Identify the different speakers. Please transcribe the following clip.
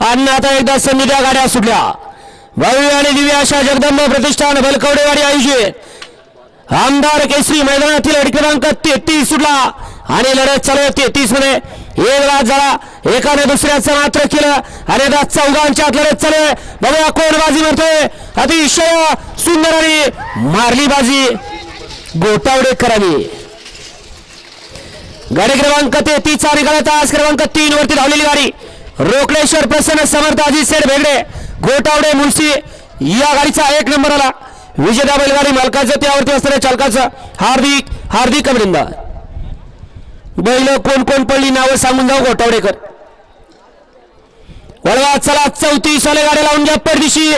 Speaker 1: आणि आता एकदा संधी त्या गाड्या सुटल्या. भव्य आणि दिव्य अशा जगदंब प्रतिष्ठान बलकवडेवाडी आयोजित आमदार केसरी मैदानातील अडी क्रमांक 33 सुटला आणि लढत चालू 33 मध्ये एक राज झाला. एकाने दुसऱ्याचं मात्र केलं आणि आता चौघांच्या लढत चालू आहे. बघूया कोण बाजी मारतोय. अतिशय सुंदर आणि मारली बाजी गोटावडेकरांनी. गाडी क्रमांक 33 आणि गाडी तास क्रमांक 3 वरती धावलेली गाडी रोकडेश्वर प्रसन्न समर्थ अजित सेठ भेगडे गोटावडे मुळशी या गाडीचा 1 नंबर आला. विजेता बैलगाडी मालकाचं त्यावरती असणाऱ्या चालकाचं हार्दिक हार्दिक अभिनंदन. बैल कोण कोण पडली नावं सांगून जाऊ गोटावडेकर. वळवा चला 34 वाले गाडी लावून घ्या परदिशी.